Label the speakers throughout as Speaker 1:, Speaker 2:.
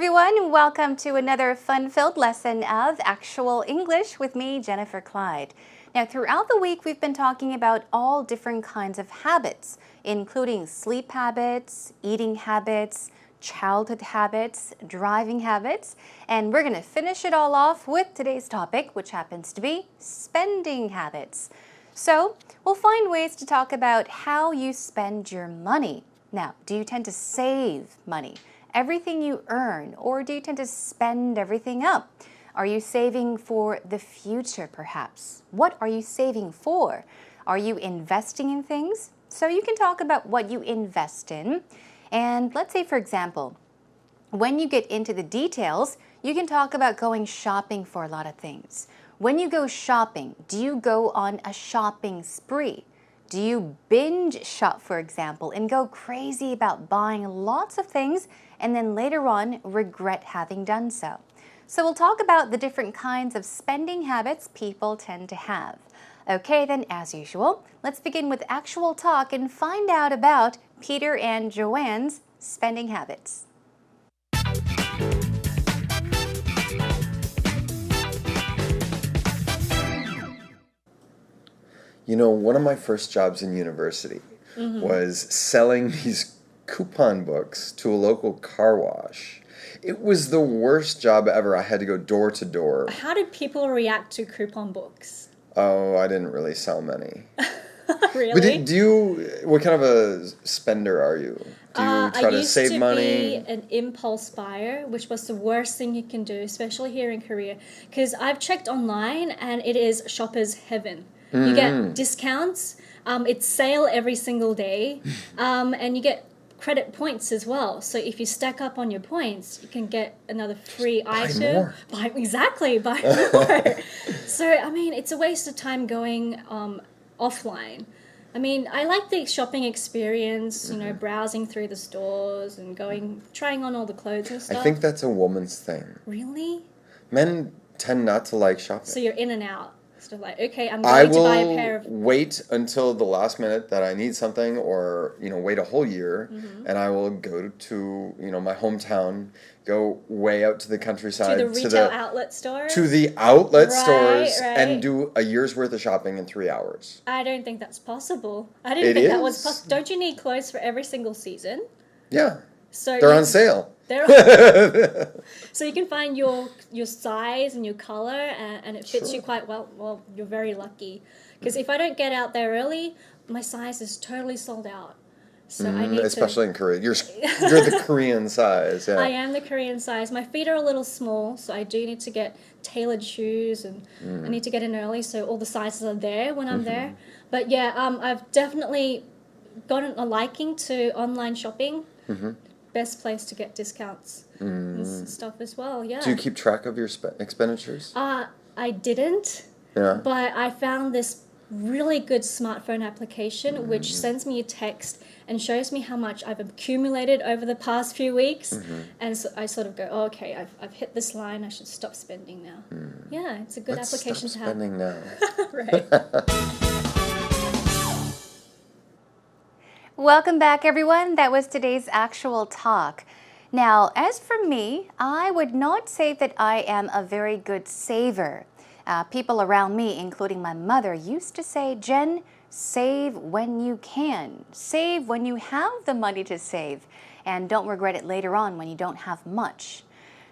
Speaker 1: everyone. Welcome to another fun-filled lesson of Actual English with me, Jennifer Clyde. Now, throughout the week, we've been talking about all different kinds of habits, including sleep habits, eating habits, childhood habits, driving habits, and we're going to finish it all off with today's topic, which happens to be spending habits. So, we'll find ways to talk about how you spend your money. Now, do you tend to save money? Everything you earn, or do you tend to spend everything up? Are you saving for the future, perhaps? What are you saving for? Are you investing in things? So you can talk about what you invest in. And let's say, for example, when you get into the details, you can talk about going shopping for a lot of things. When you go shopping, do you go on a shopping spree? Do you binge shop, for example, and go crazy about buying lots of things and then later on regret having done so? So we'll talk about the different kinds of spending habits people tend to have. Okay, then as usual, let's begin with actual talk and find out about Peter and Joanne's spending habits.
Speaker 2: You know, one of my first jobs in university was selling these coupon books to a local car wash. It was the worst job ever. I had to go door to door.
Speaker 3: How did people react to coupon books?
Speaker 2: Oh, I didn't really sell many.
Speaker 3: Really?
Speaker 2: But what kind of a spender are you? Do you try to save money?
Speaker 3: I used to be an impulse buyer, which was the worst thing you can do, especially here in Korea. Because I've checked online and it is shopper's heaven. You get discounts, it's sale every single day, and you get credit points as well. So if you stack up on your points, you can get another free item. Buy more. So, I mean, it's a waste of time going offline. I mean, I like the shopping experience, you know, browsing through the stores and trying on all the clothes and stuff.
Speaker 2: I think that's a woman's thing.
Speaker 3: Really?
Speaker 2: Men tend not to like shopping.
Speaker 3: So you're in and out. Stuff like, okay, I'm going to buy a pair of...
Speaker 2: I will wait until the last minute that I need something, or, you know, wait a whole year, and I will go to, you know, my hometown, go way out to the countryside.
Speaker 3: To the retail outlet store?
Speaker 2: To the outlet stores and do a year's worth of shopping in 3 hours.
Speaker 3: I don't think that's possible. I didn't think that was possible. Don't you need clothes for every single season?
Speaker 2: Yeah.
Speaker 3: So
Speaker 2: they're on sale.
Speaker 3: So you can find your size and your color, and it fits you quite well. Well, you're very lucky. Because if I don't get out there early, my size is totally sold out. So I need
Speaker 2: especially in Korea. You're the Korean size. Yeah.
Speaker 3: I am the Korean size. My feet are a little small, so I do need to get tailored shoes, and I need to get in early so all the sizes are there when I'm there. But yeah, I've definitely gotten a liking to online shopping. Best place to get discounts and stuff as well, yeah.
Speaker 2: Do you keep track of your expenditures?
Speaker 3: I didn't, but I found this really good smartphone application which sends me a text and shows me how much I've accumulated over the past few weeks, and so I sort of go, oh, okay, I've hit this line, I should stop spending now. Yeah, it's a good application to have.
Speaker 2: Stop spending now.
Speaker 3: Right.
Speaker 1: Welcome back, everyone. That was today's actual talk. Now, as for me, I would not say that I am a very good saver. People around me, including my mother, used to say, Jen, save when you can. Save when you have the money to save, and don't regret it later on when you don't have much.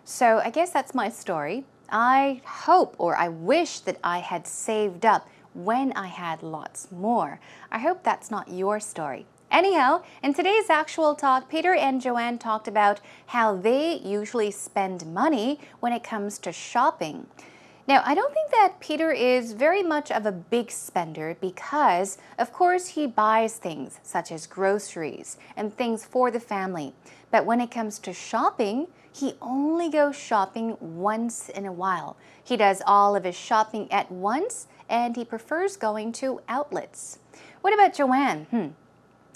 Speaker 1: So I guess that's my story. I hope, or I wish, that I had saved up when I had lots more. I hope that's not your story. Anyhow, in today's actual talk, Peter and Joanne talked about how they usually spend money when it comes to shopping. Now, I don't think that Peter is very much of a big spender because, of course, he buys things such as groceries and things for the family. But when it comes to shopping, he only goes shopping once in a while. He does all of his shopping at once, and he prefers going to outlets. What about Joanne?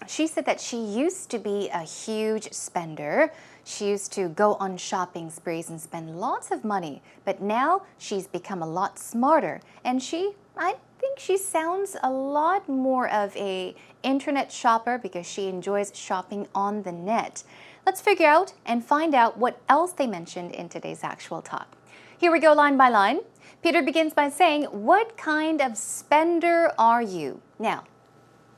Speaker 1: She said that she used to be a huge spender. She used to go on shopping sprees and spend lots of money, but now she's become a lot smarter, and I think she sounds a lot more of a internet shopper because she enjoys shopping on the net. let's figure out and find out what else they mentioned in today's actual talk. Here we go line by line. Peter begins by saying, what kind of spender are you? Now,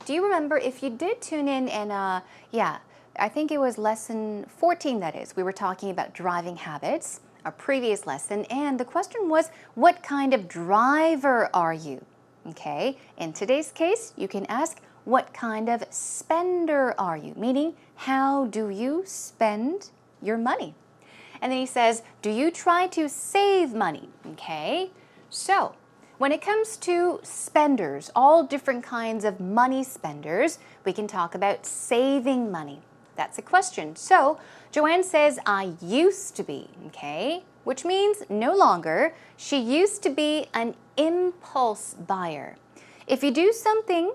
Speaker 1: do you remember if you did tune in and, I think it was lesson 14, that is. We were talking about driving habits, our previous lesson, and the question was, what kind of driver are you? Okay, in today's case, you can ask, what kind of spender are you? Meaning, how do you spend your money? And then he says, do you try to save money? Okay, so when it comes to spenders, all different kinds of money spenders, we can talk about saving money. That's a question. So Joanne says, I used to be, okay, which means no longer. She used to be an impulse buyer. If you do something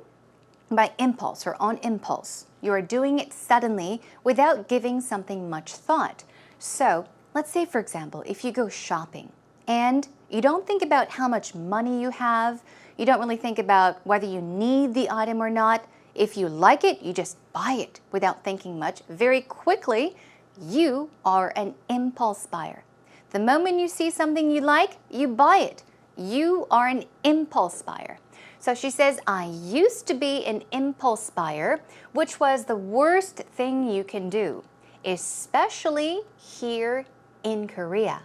Speaker 1: by impulse or on impulse, you are doing it suddenly without giving something much thought. So let's say, for example, if you go shopping and you don't think about how much money you have, you don't really think about whether you need the item or not. If you like it, you just buy it without thinking much. Very quickly, you are an impulse buyer. The moment you see something you like, you buy it. You are an impulse buyer. So she says, I used to be an impulse buyer, which was the worst thing you can do, especially here in Korea.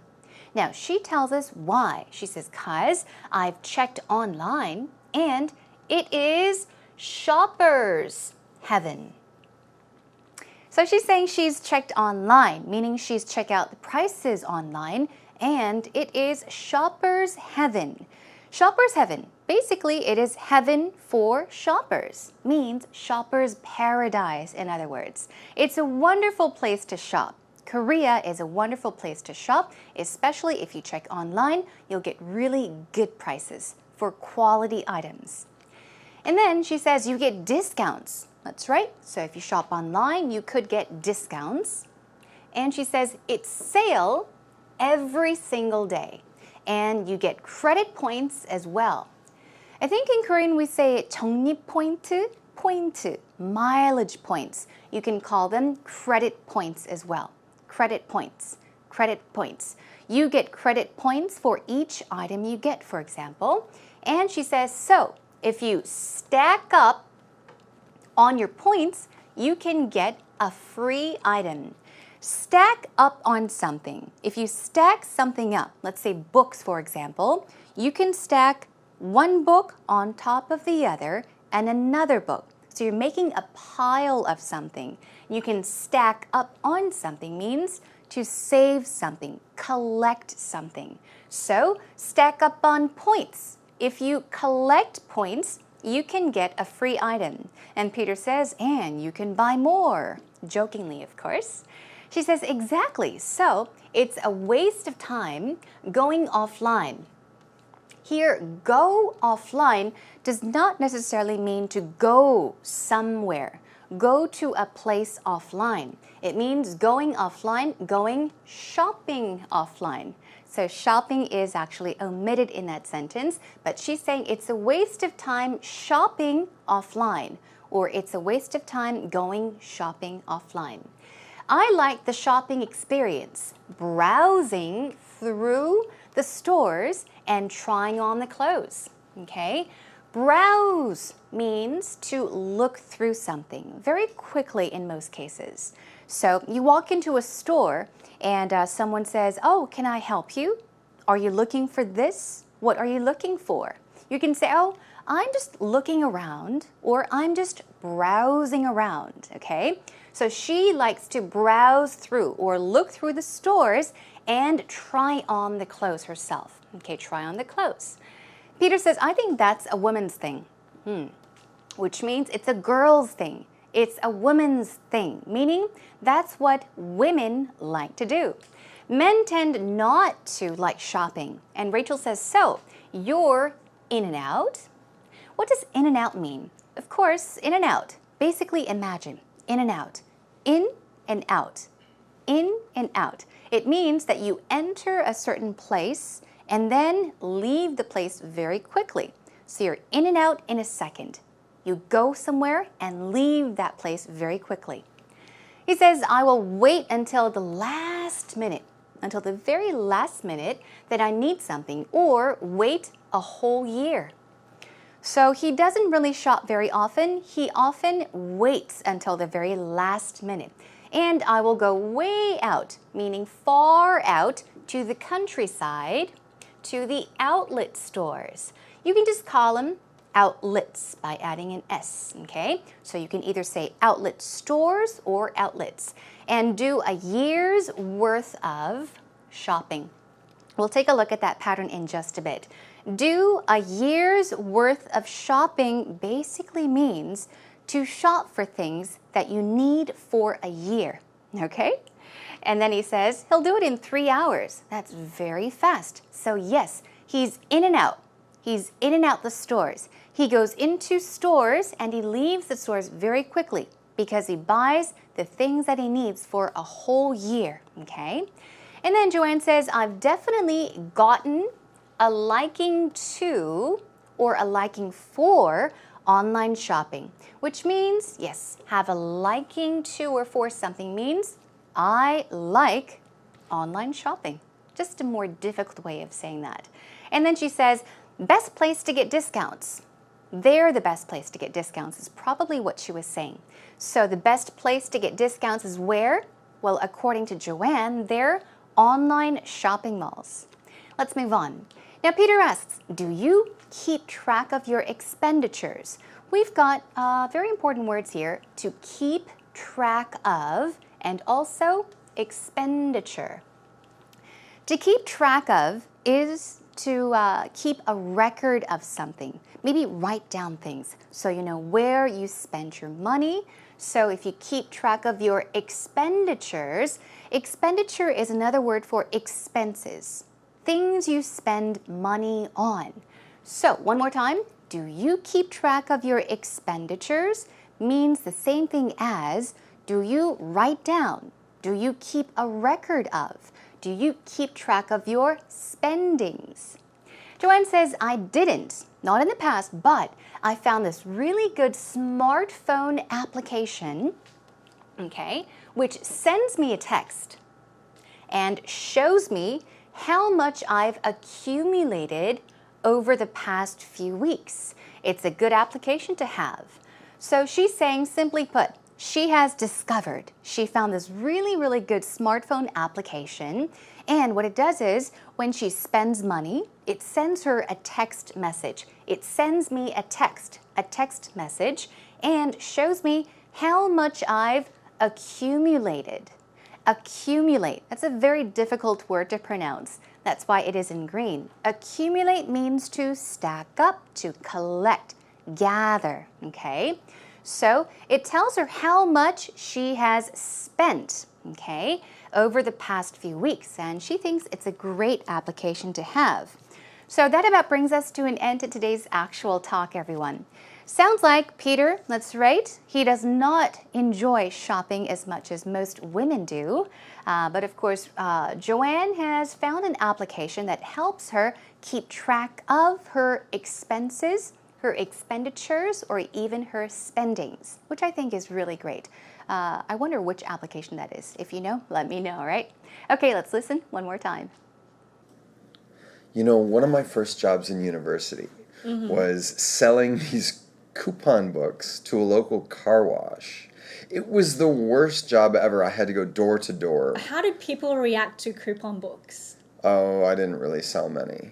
Speaker 1: Now, she tells us why. She says, because I've checked online and it is shopper's heaven. So she's saying she's checked online, meaning she's checked out the prices online, and it is shopper's heaven. Shopper's heaven. Basically, it is heaven for shoppers. Means shopper's paradise, in other words. It's a wonderful place to shop. Korea is a wonderful place to shop, especially if you check online. You'll get really good prices for quality items. And then she says you get discounts. That's right. So if you shop online, you could get discounts. And she says it's sale every single day. And you get credit points as well. I think in Korean we say 적립 포인트, mileage points. You can call them credit points as well. Credit points. You get credit points for each item you get, for example. And she says, so if you stack up on your points, you can get a free item. Stack up on something. If you stack something up, let's say books, for example, you can stack one book on top of the other and another book. So you're making a pile of something. You can stack up on something means to save something, collect something. So stack up on points. If you collect points, you can get a free item. And Peter says, and you can buy more. Jokingly, of course. She says, exactly. So it's a waste of time going offline. Here, go offline does not necessarily mean to go somewhere. Go to a place offline. It means going offline, going shopping offline. So shopping is actually omitted in that sentence, but she's saying it's a waste of time shopping offline, or it's a waste of time going shopping offline. I like the shopping experience, browsing through the stores and trying on the clothes, okay? Browse means to look through something very quickly in most cases. So you walk into a store and someone says, oh, can I help you? Are you looking for this? What are you looking for? You can say, oh, I'm just looking around, or I'm just browsing around, okay? So she likes to browse through or look through the stores and try on the clothes herself. Okay, try on the clothes. Peter says, I think that's a woman's thing, which means it's a girl's thing. It's a woman's thing, meaning that's what women like to do. Men tend not to like shopping. And Rachel says, so you're in and out? What does in and out mean? Of course, in and out. Basically, imagine in and out. In and out. In and out. It means that you enter a certain place and then leave the place very quickly. So you're in and out in a second. You go somewhere and leave that place very quickly. He says, I will wait until the last minute, until the very last minute that I need something, or wait a whole year. So he doesn't really shop very often. He often waits until the very last minute. And I will go way out, meaning far out, to the countryside, to the outlet stores. You can just call them outlets by adding an S, okay? So you can either say outlet stores or outlets and do a year's worth of shopping. We'll take a look at that pattern in just a bit. Do a year's worth of shopping basically means to shop for things that you need for a year, okay? And then he says he'll do it in 3 hours. That's very fast. So yes, he's in and out. He's in and out the stores. He goes into stores and he leaves the stores very quickly because he buys the things that he needs for a whole year, okay? And then Joanne says, I've definitely gotten a liking to or a liking for online shopping, which means, yes, have a liking to or for something means I like online shopping. Just a more difficult way of saying that. And then she says, best place to get discounts. They're the best place to get discounts is probably what she was saying. So the best place to get discounts is where? Well, according to Joanne, they're online shopping malls. Let's move on. Now, Peter asks, do you keep track of your expenditures? We've got very important words here, to keep track of and also expenditure. To keep track of is to keep a record of something. Maybe write down things so you know where you spend your money. So if you keep track of your expenditures, expenditure is another word for expenses, things you spend money on. So one more time, do you keep track of your expenditures means the same thing as do you write down? Do you keep a record of? Do you keep track of your spendings? Joanne says, I didn't, not in the past, but I found this really good smartphone application, okay, which sends me a text and shows me how much I've accumulated over the past few weeks. It's a good application to have. So she's saying, simply put, she has discovered, she found this really, really good smartphone application. And what it does is when she spends money, it sends her a text message. It sends me a text message and shows me how much I've accumulated. Accumulate, that's a very difficult word to pronounce. That's why it is in green. Accumulate means to stack up, to collect, gather, okay? So it tells her how much she has spent, okay, over the past few weeks, and she thinks it's a great application to have. So that about brings us to an end to today's actual talk, everyone. Sounds like Peter, that's right, he does not enjoy shopping as much as most women do. But of course, Joanne has found an application that helps her keep track of her expenses, her expenditures, or even her spendings, which I think is really great. I wonder which application that is. If you know, let me know, all right? Okay, let's listen one more time.
Speaker 2: You know, one of my first jobs in university was selling these coupon books to a local car wash. It was the worst job ever. I had to go door to door.
Speaker 3: How did people react to coupon books?
Speaker 2: Oh, I didn't really sell many.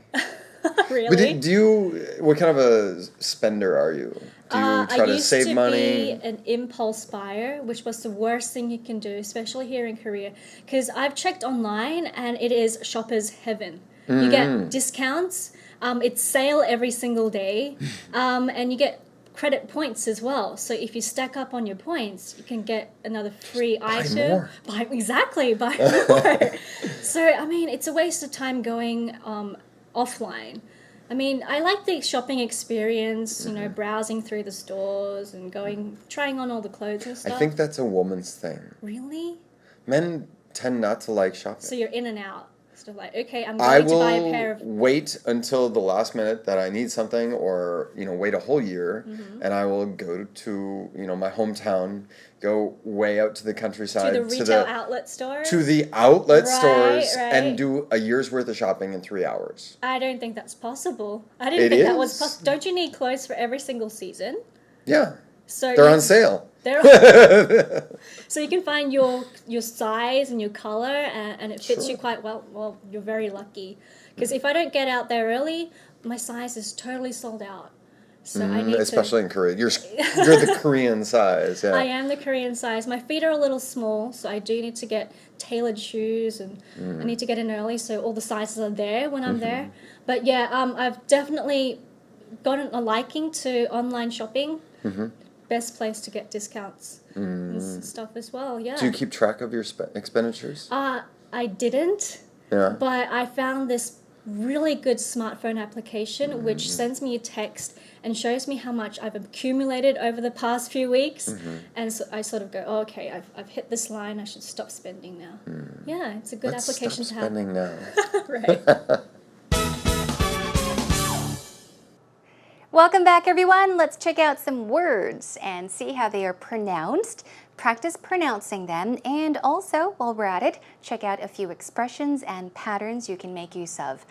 Speaker 3: Really?
Speaker 2: But what kind of a spender are you? Do you try to save money?
Speaker 3: I used to be an impulse buyer, which was the worst thing you can do, especially here in Korea. Because I've checked online and it is shopper's heaven. You get discounts, it's sale every single day, and you get credit points as well. So if you stack up on your points, you can get another free item.
Speaker 2: More.
Speaker 3: Buy more. So, I mean, it's a waste of time going offline. I mean, I like the shopping experience, you know, browsing through the stores and trying on all the clothes and stuff.
Speaker 2: I think that's a woman's thing.
Speaker 3: Really?
Speaker 2: Men tend not to like shopping.
Speaker 3: So you're in and out. text of like, okay, I'm
Speaker 2: I
Speaker 3: going to buy a pair
Speaker 2: will
Speaker 3: of...
Speaker 2: wait until the last minute that I need something, or wait a whole year, and I will go to my hometown, go way out to the countryside,
Speaker 3: To the retail outlet stores?
Speaker 2: to the outlet stores,
Speaker 3: Right.
Speaker 2: and do a year's worth of shopping in 3 hours.
Speaker 3: I don't think that's possible. I didn't think that was possible. Don't you need clothes for every single season?
Speaker 2: Yeah.
Speaker 3: So
Speaker 2: They're on sale.
Speaker 3: So you can find your size and your color, and it fits
Speaker 2: Sure.
Speaker 3: you quite well. Well, you're very lucky. Because if I don't get out there early, my size is totally sold out. So I need
Speaker 2: especially in Korea. You're the Korean size. Yeah.
Speaker 3: I am the Korean size. My feet are a little small, so I do need to get tailored shoes, and I need to get in early so all the sizes are there when I'm there. But yeah, I've definitely gotten a liking to online shopping. Best place to get discounts and stuff as well. Yeah.
Speaker 2: Do you keep track of your expenditures?
Speaker 3: I didn't.
Speaker 2: Yeah.
Speaker 3: But I found this really good smartphone application which sends me a text and shows me how much I've accumulated over the past few weeks. And so I sort of go, oh, okay, I've hit this line. I should stop spending now. Yeah, it's a good application to have.
Speaker 2: Stop spending now.
Speaker 3: Right.
Speaker 1: Welcome back, everyone. Let's check out some words and see how they are pronounced. Practice pronouncing them, and also, while we're at it, check out a few expressions and patterns you can make use of.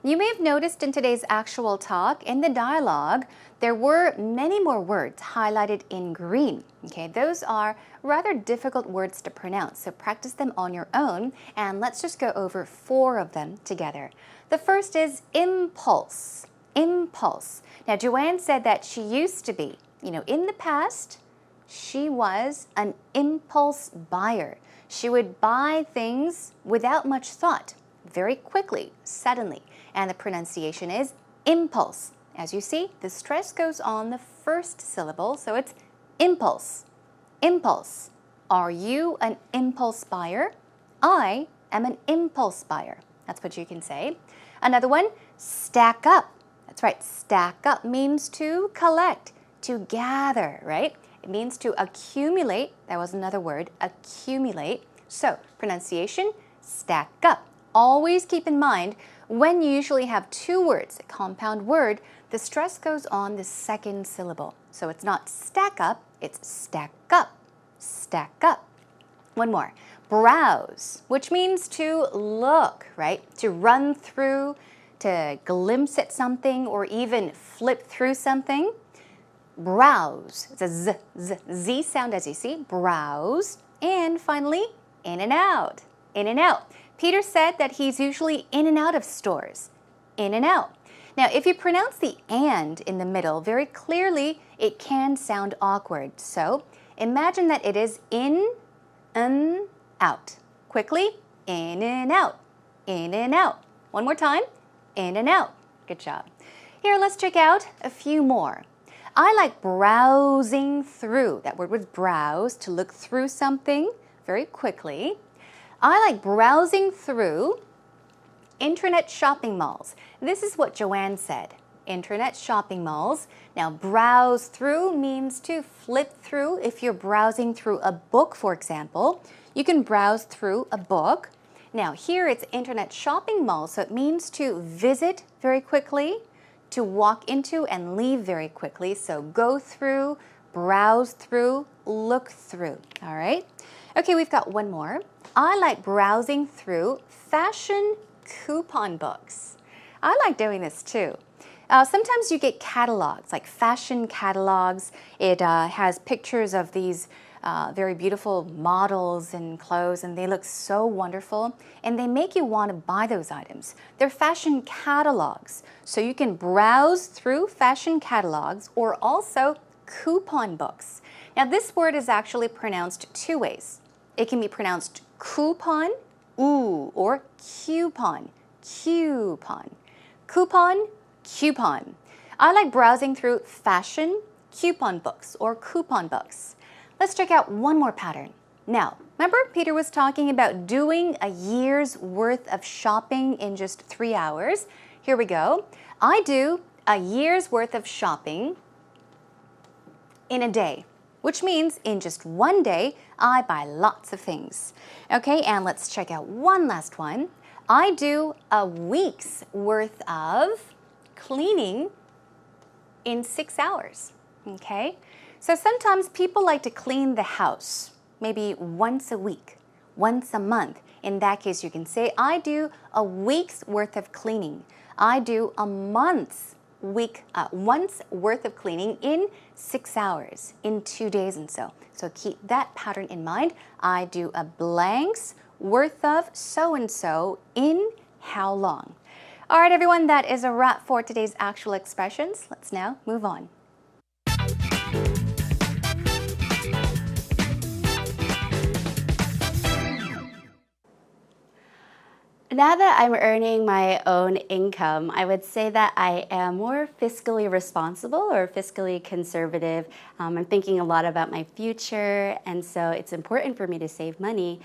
Speaker 1: You may have noticed in today's actual talk, in the dialogue, there were many more words highlighted in green. Okay, those are rather difficult words to pronounce, so practice them on your own, and let's just go over 4 of them together. The first is impulse. Impulse. Now, Joanne said that she used to be, in the past, she was an impulse buyer. She would buy things without much thought, very quickly, suddenly. And the pronunciation is impulse. As you see, the stress goes on the first syllable, so it's impulse. Impulse. Are you an impulse buyer? I am an impulse buyer. That's what you can say. Another one, stack up. That's right, stack up means to collect, to gather, right? It means to accumulate. That was another word, accumulate. So, pronunciation, stack up. Always keep in mind, when you usually have 2 words, a compound word, the stress goes on the second syllable. So it's not stack up, it's stack up, stack up. One more, browse, which means to look, right? To run through, to glimpse at something, or even flip through something. Browse. It's a Z sound as you see. Browse. And finally, in and out. In and out. Peter said that he's usually in and out of stores. In and out. Now, if you pronounce the and in the middle very clearly, it can sound awkward. So, imagine that it is in and out. Quickly, in and out. In and out. One more time. In and out. Good job. Here, let's check out a few more. I like browsing through. That word was browse, to look through something very quickly. I like browsing through internet shopping malls. This is what Joanne said. Internet shopping malls. Now, browse through means to flip through. If you're browsing through a book, for example, you can browse through a book. Now, here it's internet shopping mall, so it means to visit very quickly, to walk into and leave very quickly. So go through, browse through, look through. All right? Okay, we've got one more. I like browsing through fashion coupon books. I like doing this too. Sometimes you get catalogs, like fashion catalogs. It has pictures of these very beautiful models and clothes, and they look so wonderful, and they make you want to buy those items. They're fashion catalogs, so you can browse through fashion catalogs or also coupon books. Now, this word is actually pronounced 2 ways. It can be pronounced coupon, ooh, or coupon, coupon. Coupon, coupon. I like browsing through fashion coupon books or coupon books. Let's check out one more pattern. Now, remember Peter was talking about doing a year's worth of shopping in just 3 hours? Here we go. I do a year's worth of shopping in a day, which means in just one day, I buy lots of things. Okay, and let's check out one last one. I do a week's worth of cleaning in 6 hours. Okay? So sometimes people like to clean the house maybe once a week, once a month. In that case, you can say, I do a week's worth of cleaning. I do a month's worth of cleaning in 6 hours, in 2 days and so. So keep that pattern in mind. I do a blank's worth of so-and-so in how long? All right, everyone, that is a wrap for today's actual expressions. Let's now move on.
Speaker 4: Now that I'm earning my own income, I would say that I am more fiscally responsible or fiscally conservative. I'm thinking a lot about my future, and so it's important for me to save money.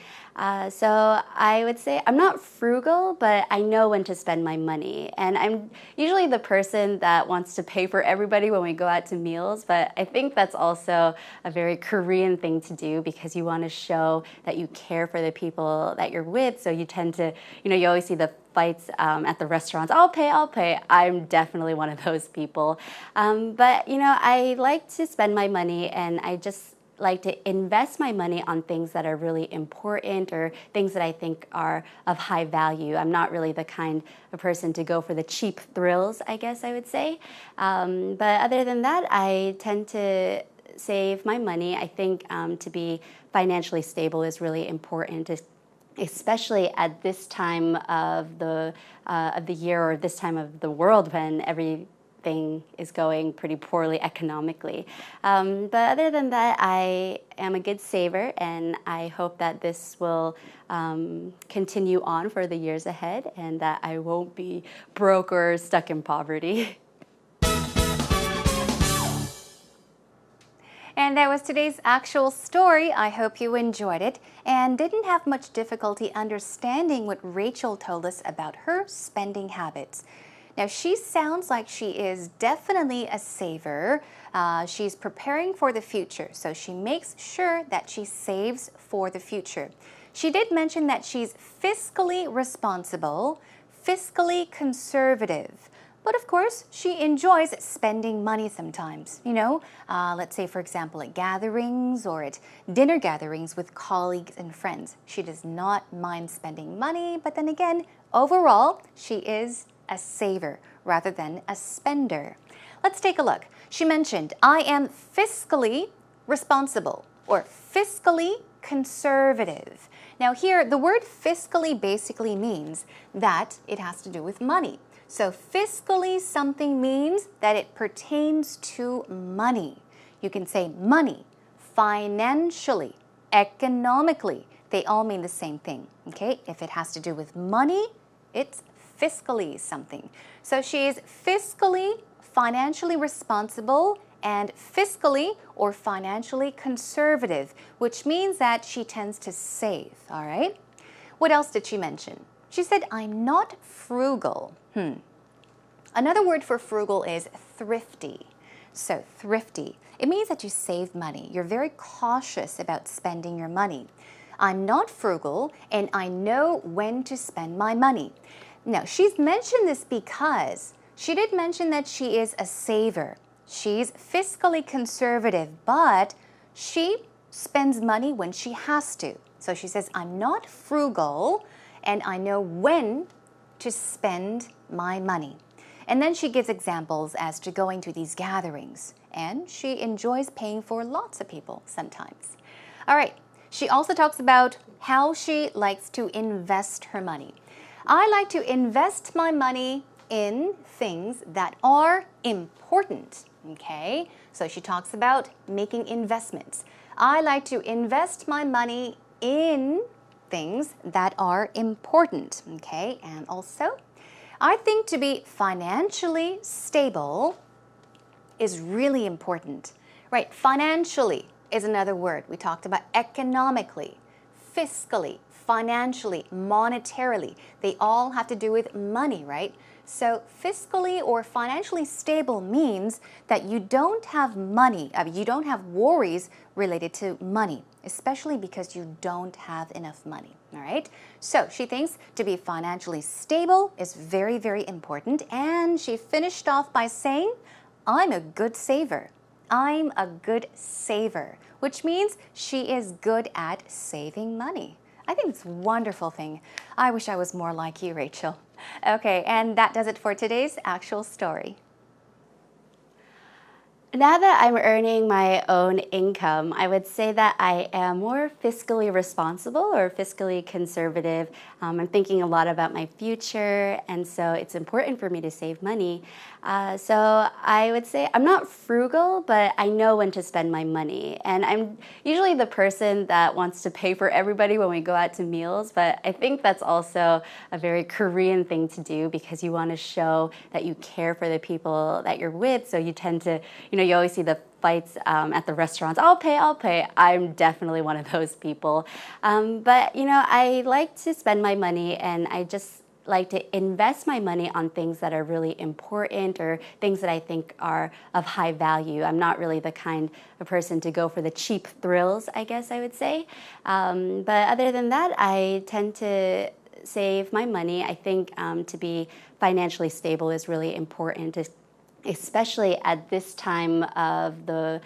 Speaker 4: So I would say I'm not frugal, but I know when to spend my money. And I'm usually the person that wants to pay for everybody when we go out to meals, but I think that's also a very Korean thing to do because you want to show that you care for the people that you're with. So you tend to, you always see the fights at the restaurants. I'll pay. I'm definitely one of those people. But, I like to spend my money, and I just like to invest my money on things that are really important or things that I think are of high value. I'm not really the kind of person to go for the cheap thrills, I guess I would say. But other than that, I tend to save my money. I think to be financially stable is really important, especially at this time of the year or this time of the world when everything is going pretty poorly economically. But other than that, I am a good saver, and I hope that this will continue on for the years ahead and that I won't be broke or stuck in poverty.
Speaker 1: And that was today's actual story. I hope you enjoyed it and didn't have much difficulty understanding what Rachel told us about her spending habits. Now, she sounds like she is definitely a saver. She's preparing for the future, so she makes sure that she saves for the future. She did mention that she's fiscally responsible, fiscally conservative. But of course, she enjoys spending money sometimes. Let's say, for example, at gatherings or at dinner gatherings with colleagues and friends. She does not mind spending money, but then again, overall, she is a saver rather than a spender. Let's take a look. She mentioned, I am fiscally responsible or fiscally conservative. Now here, the word fiscally basically means that it has to do with money. So fiscally, something means that it pertains to money. You can say money, financially, economically. They all mean the same thing, okay? If it has to do with money, it's fiscally something. So she is fiscally, financially responsible and fiscally or financially conservative, which means that she tends to save, all right? What else did she mention? She said, I'm not frugal. Another word for frugal is thrifty. So thrifty, it means that you save money. You're very cautious about spending your money. I'm not frugal, and I know when to spend my money. Now, she's mentioned this because she did mention that she is a saver. She's fiscally conservative, but she spends money when she has to. So she says, I'm not frugal, and I know when to spend my money. And then she gives examples as to going to these gatherings, and she enjoys paying for lots of people sometimes. All right, she also talks about how she likes to invest her money. I like to invest my money in things that are important, okay? So she talks about making investments. I like to invest my money in things that are important, okay? And also, I think to be financially stable is really important, right? Financially is another word. We talked about economically, fiscally, financially, monetarily. They all have to do with money, right? So fiscally or financially stable means that you don't have money, you don't have worries related to money, especially because you don't have enough money, all right? So she thinks to be financially stable is very, very important, and she finished off by saying, I'm a good saver. I'm a good saver, which means she is good at saving money. I think it's a wonderful thing. I wish I was more like you, Rachel. Okay, and that does it for today's actual story.
Speaker 4: Now that I'm earning my own income, I would say that I am more fiscally responsible or fiscally conservative. I'm thinking a lot about my future, and so it's important for me to save money. So I would say I'm not frugal, but I know when to spend my money. And I'm usually the person that wants to pay for everybody when we go out to meals, but I think that's also a very Korean thing to do because you want to show that you care for the people that you're with, so you tend to, you always see the fights at the restaurants. I'll pay. I'm definitely one of those people. But, I like to spend my money, and I just like to invest my money on things that are really important or things that I think are of high value. I'm not really the kind of person to go for the cheap thrills, I guess I would say. But other than that, I tend to save my money. I think to be financially stable is really important, especially at this time of the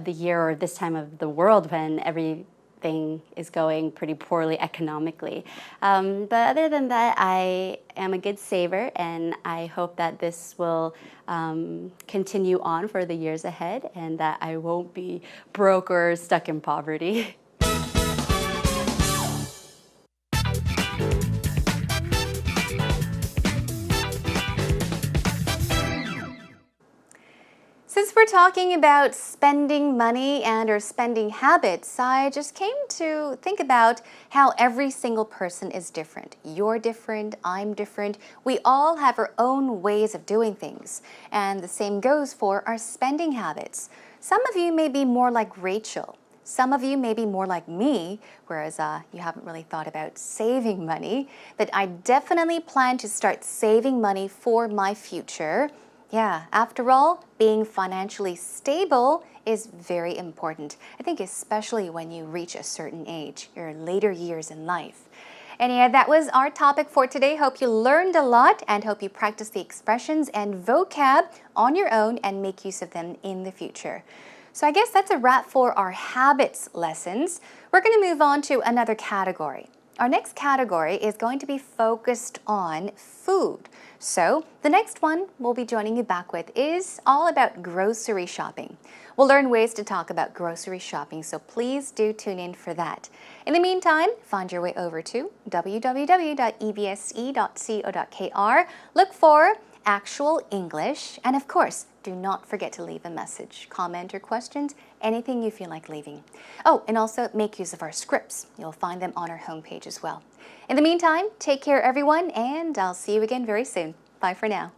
Speaker 4: year or this time of the world when everything is going pretty poorly economically. But other than that, I am a good saver, and I hope that this will continue on for the years ahead and that I won't be broke or stuck in poverty.
Speaker 1: Since we're talking about spending money and or spending habits, I just came to think about how every single person is different. You're different, I'm different. We all have our own ways of doing things. And the same goes for our spending habits. Some of you may be more like Rachel. Some of you may be more like me, whereas you haven't really thought about saving money. But I definitely plan to start saving money for my future. Yeah, after all, being financially stable is very important. I think especially when you reach a certain age, your later years in life. And yeah, that was our topic for today. Hope you learned a lot and hope you practice the expressions and vocab on your own and make use of them in the future. So I guess that's a wrap for our habits lessons. We're going to move on to another category. Our next category is going to be focused on food. So the next one we'll be joining you back with is all about grocery shopping. We'll learn ways to talk about grocery shopping, so please do tune in for that. In the meantime, find your way over to www.ebse.co.kr. Look for Actual English, and of course, do not forget to leave a message, comment, or questions, anything you feel like leaving. Oh, and also make use of our scripts. You'll find them on our homepage as well. In the meantime, take care everyone, and I'll see you again very soon. Bye for now.